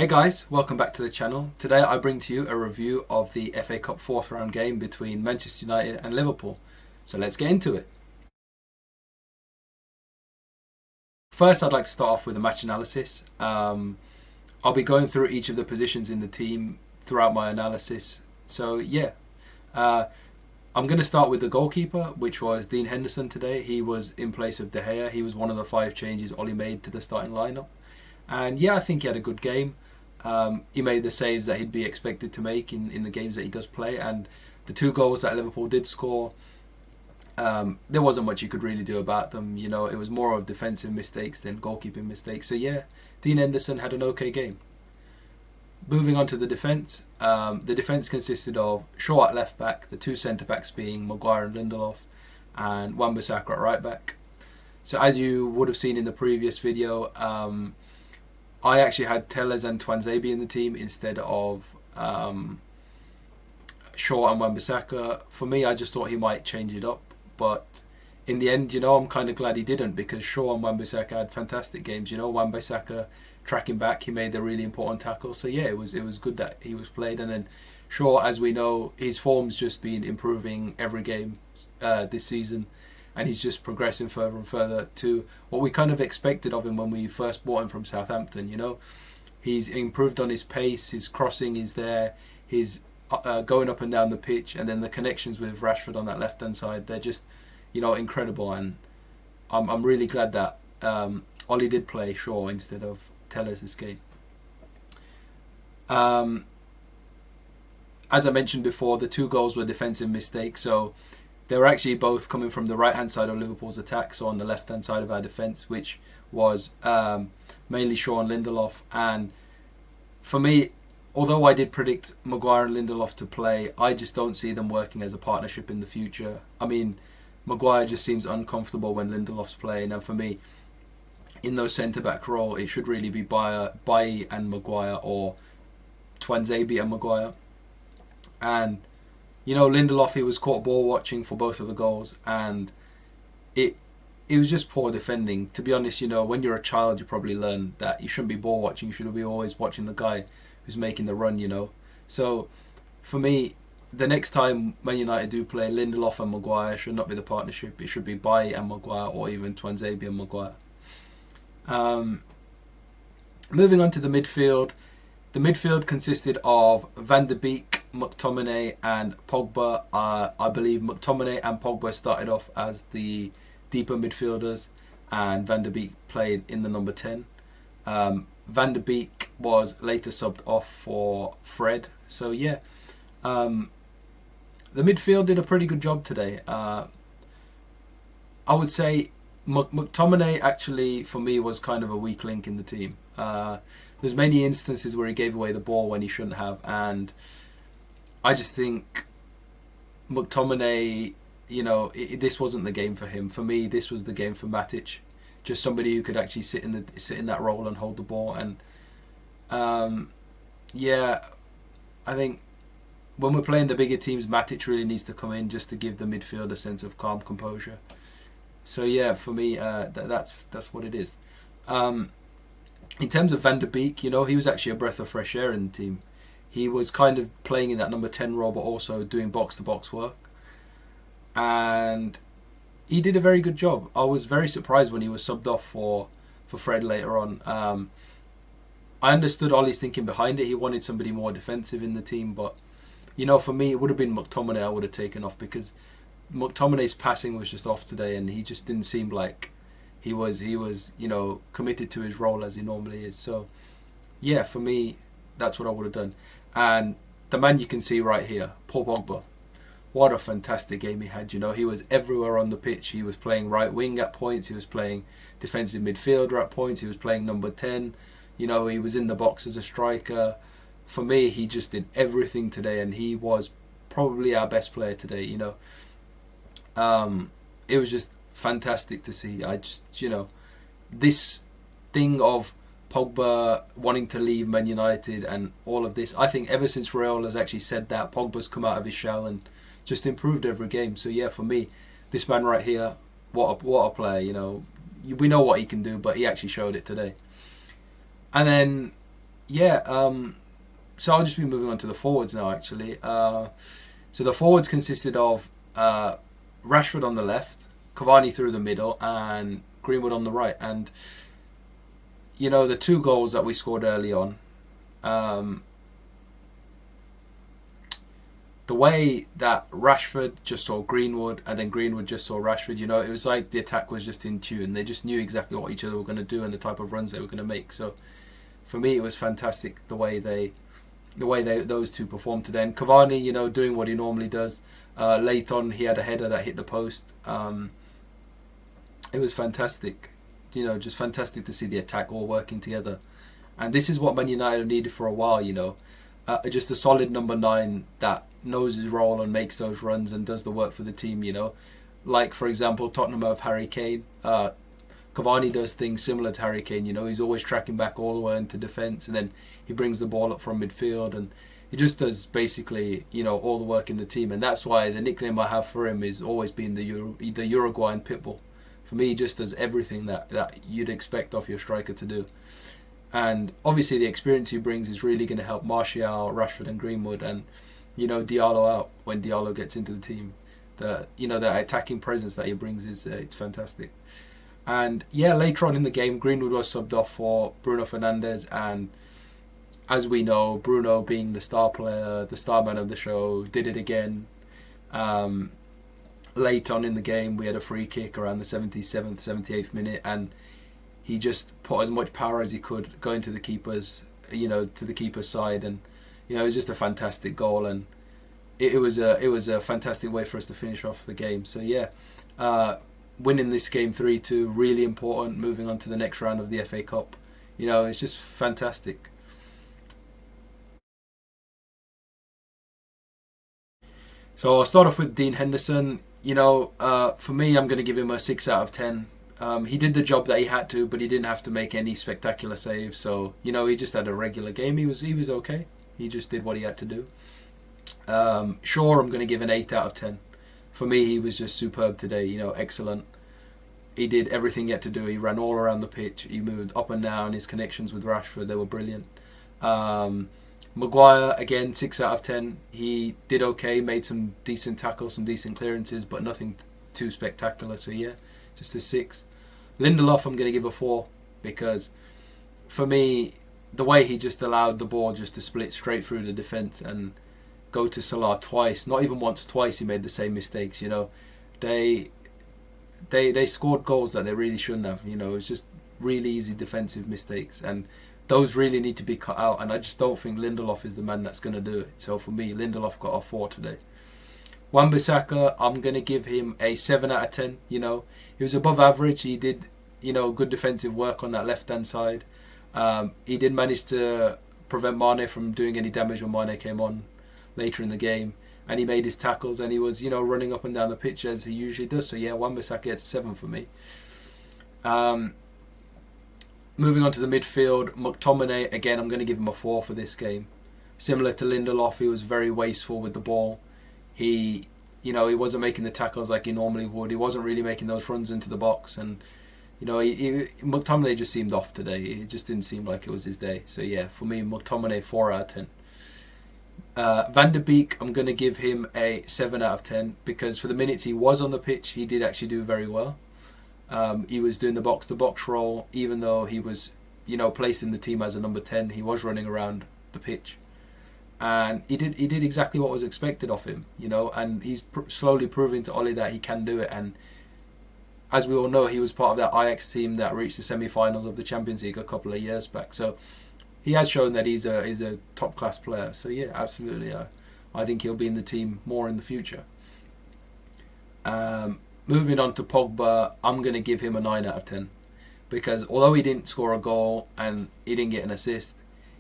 Hey guys, welcome back to the channel. Today I bring to you a review of the FA Cup fourth round game between Manchester United and Liverpool. So let's get into it. First, I'd like to start off with a match analysis. I'll be going through each of the positions in the team throughout my analysis. So yeah, I'm going to start with the goalkeeper, which was Dean Henderson today. He was in place of De Gea. He was one of the 5 changes Ollie made to the starting lineup. And yeah, I think he had a good game. He made the saves that he'd be expected to make in the games that he does play. And the 2 goals that Liverpool did score, there wasn't much you could really do about them. You know, it was more of defensive mistakes than goalkeeping mistakes. So yeah, Dean Henderson had an okay game. Moving on to the defence. The defence consisted of Shaw at left back, the 2 centre-backs being Maguire and Lindelof, and Wan-Bissaka at right back. So as you would have seen in the previous video, I actually had Telles and Tuanzebe in the team instead of Shaw and Wan-Bissaka. For me, I just thought he might change it up, but in the end, you know, I'm kind of glad he didn't, because Shaw and Wan-Bissaka had fantastic games. You know, Wan-Bissaka tracking back, he made the really important tackle. So yeah, it was good that he was played. And then Shaw, as we know, his form's just been improving every game this season, and he's just progressing further and further to what we kind of expected of him when we first bought him from Southampton. You know, he's improved on his pace, his crossing is there, his going up and down the pitch, and then the connections with Rashford on that left hand side, they're just, you know, incredible. And I'm really glad that Ollie did play Shaw instead of Telles this game. As I mentioned before, the 2 goals were defensive mistakes, so they were actually both coming from the right hand side of Liverpool's attack, so on the left hand side of our defence, which was mainly Shaw and Lindelof. And for me, although I did predict Maguire and Lindelof to play, I just don't see them working as a partnership in the future. I mean, Maguire just seems uncomfortable when Lindelof's playing, and for me, in those centre-back role, it should really be Bailly and Maguire, or Tuanzebe and Maguire. And you know, Lindelof, he was caught ball watching for both of the goals, and it was just poor defending. To be honest, you know, when you're a child, you probably learn that you shouldn't be ball watching. You should be always watching the guy who's making the run, you know. So for me, the next time Man United do play, Lindelof and Maguire should not be the partnership. It should be Bailly and Maguire, or even Tuanzebe and Maguire. Moving on to the midfield. The midfield consisted of Van der Beek, McTominay and Pogba. I believe McTominay and Pogba started off as the deeper midfielders, and Van der Beek played in the number 10. Van der Beek was later subbed off for Fred. So yeah, the midfield did a pretty good job today. I would say McTominay actually, for me, was kind of a weak link in the team. There's many instances where he gave away the ball when he shouldn't have, and I just think McTominay, you know, this wasn't the game for him. For me, this was the game for Matic, just somebody who could actually sit in that role and hold the ball. And yeah, I think when we're playing the bigger teams, Matic really needs to come in just to give the midfield a sense of calm composure. So yeah, for me, that's what it is. In terms of Van der Beek, you know, he was actually a breath of fresh air in the team. He was kind of playing in that number 10 role, but also doing box-to-box work. And he did a very good job. I was very surprised when he was subbed off for Fred later on. I understood Ollie's thinking behind it. He wanted somebody more defensive in the team, but, you know, for me, it would have been McTominay I would have taken off, because McTominay's passing was just off today, and he just didn't seem like he was, you know, committed to his role as he normally is. So yeah, for me, that's what I would have done. And the man you can see right here, Paul Pogba, what a fantastic game he had. You know, he was everywhere on the pitch. He was playing right wing at points, he was playing defensive midfielder at points, he was playing number 10, you know, he was in the box as a striker. For me, he just did everything today, and he was probably our best player today, you know. It was just fantastic to see. I just, you know, this thing of Pogba wanting to leave Man United and all of this, I think ever since Real has actually said that, Pogba's come out of his shell and just improved every game. So yeah, for me, this man right here, what a player, you know. We know what he can do, but he actually showed it today. And then yeah, so I'll just be moving on to the forwards now, actually. So the forwards consisted of Rashford on the left, Cavani through the middle, and Greenwood on the right. And the two goals that we scored early on, um, the way that Rashford just saw Greenwood and then Greenwood just saw Rashford, it was like the attack was just in tune. They just knew exactly what each other were going to do and the type of runs they were going to make. So for me, it was fantastic the way those two performed today. And Cavani, doing what he normally does. Late on, he had a header that hit the post. It was fantastic. Just fantastic to see the attack all working together. And this is what Man United have needed for a while, just a solid number 9 that knows his role and makes those runs and does the work for the team, Like, for example, Tottenham have Harry Kane. Cavani does things similar to Harry Kane, he's always tracking back all the way into defence, and then he brings the ball up from midfield, and he just does basically, all the work in the team. And that's why the nickname I have for him is always been the Uruguayan Pitbull. For me, he just does everything that you'd expect of your striker to do. And obviously the experience he brings is really going to help Martial, Rashford and Greenwood, and Diallo out when Diallo gets into the team. The attacking presence that he brings is it's fantastic. And yeah, later on in the game, Greenwood was subbed off for Bruno Fernandes, and as we know, Bruno, being the star player, the star man of the show, did it again. Late on in the game, we had a free kick around the 77th, 78th minute, and he just put as much power as he could going to the keeper's, to the keeper's side, and it was just a fantastic goal, and it was a fantastic way for us to finish off the game. So yeah, winning this game 3-2, really important. Moving on to the next round of the FA Cup, it's just fantastic. So I'll start off with Dean Henderson. For me, I'm going to give him a 6 out of 10. He did the job that he had to, but he didn't have to make any spectacular saves. So he just had a regular game. He was okay. He just did what he had to do. Shaw, I'm going to give an 8 out of 10. For me, he was just superb today. Excellent. He did everything he had to do. He ran all around the pitch. He moved up and down. His connections with Rashford, they were brilliant. Maguire, again, 6 out of 10. He did okay, made some decent tackles, some decent clearances, but nothing too spectacular. So yeah, just a 6. Lindelof, I'm going to give a 4, because for me, the way he just allowed the ball just to split straight through the defence and go to Salah twice, not even once, twice he made the same mistakes. They scored goals that they really shouldn't have. It was just really easy defensive mistakes, and those really need to be cut out. And I just don't think Lindelof is the man that's going to do it. So for me, Lindelof got a 4 today. Wan-Bissaka, I'm going to give him a 7 out of 10. He was above average. He did, good defensive work on that left-hand side. He did manage to prevent Mane from doing any damage when Mane came on later in the game. And he made his tackles, and he was, running up and down the pitch as he usually does. So yeah, Wan-Bissaka gets a 7 for me. Moving on to the midfield, McTominay, again, I'm going to give him a 4 for this game. Similar to Lindelof, he was very wasteful with the ball. He wasn't making the tackles like he normally would. He wasn't really making those runs into the box, and McTominay just seemed off today. It just didn't seem like it was his day. So yeah, for me, McTominay, 4 out of 10. Van de Beek, I'm going to give him a 7 out of 10, because for the minutes he was on the pitch, he did actually do very well. He was doing the box-to-box role, even though he was, placed in the team as a number 10. He was running around the pitch, and he did exactly what was expected of him, and he's slowly proving to Oli that he can do it. And as we all know, he was part of that Ajax team that reached the semi-finals of the Champions League a couple of years back. So he has shown that he's a top-class player. So yeah, absolutely, I think he'll be in the team more in the future. Moving on to Pogba, I'm going to give him a 9 out of 10, because although he didn't score a goal and he didn't get an assist,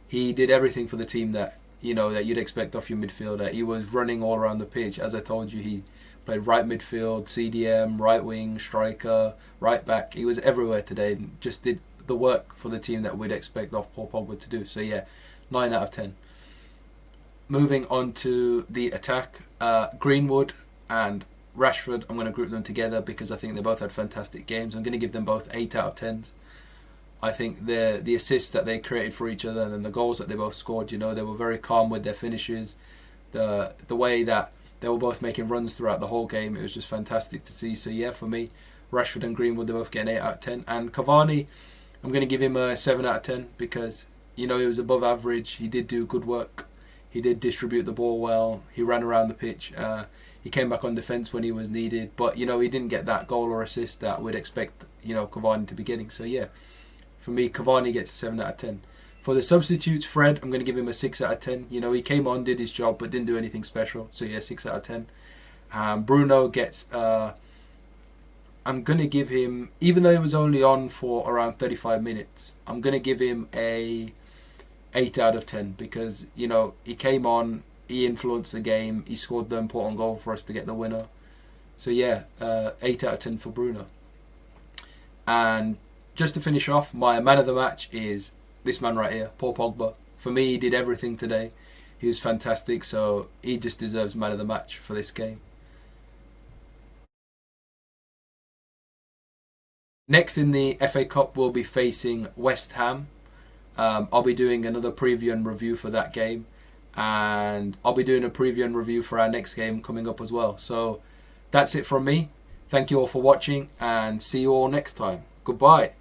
he did everything for the team that you'd expect off your midfielder. He was running all around the pitch. As I told you, he played right midfield, CDM, right wing, striker, right back. He was everywhere today and just did the work for the team that we'd expect off Paul Pogba to do. So yeah, 9 out of 10. Moving on to the attack, Greenwood and Rashford, I'm going to group them together because I think they both had fantastic games. I'm going to give them both 8 out of 10s. I think the assists that they created for each other and the goals that they both scored, you know, they were very calm with their finishes. The way that they were both making runs throughout the whole game, it was just fantastic to see. So yeah, for me, Rashford and Greenwood, they're both getting 8 out of 10. And Cavani, I'm going to give him a 7 out of 10 because, you know, he was above average. He did do good work. He did distribute the ball well. He ran around the pitch. He came back on defence when he was needed. But, you know, he didn't get that goal or assist that we'd expect, you know, Cavani to be getting. So yeah, for me, Cavani gets a 7 out of 10. For the substitutes, Fred, I'm going to give him a 6 out of 10. You know, he came on, did his job, but didn't do anything special. So yeah, 6 out of 10. Bruno gets... I'm going to give him, even though he was only on for around 35 minutes, I'm going to give him a 8 out of 10 because, you know, he came on, he influenced the game, he scored the important goal for us to get the winner. So yeah, 8 out of 10 for Bruno. And just to finish off, my man of the match is this man right here, Paul Pogba. For me, he did everything today. He was fantastic, so he just deserves man of the match for this game. Next in the FA Cup, we'll be facing West Ham. I'll be doing another preview and review for that game. And I'll be doing a preview and review for our next game coming up as well. So that's it from me. Thank you all for watching and see you all next time. Goodbye.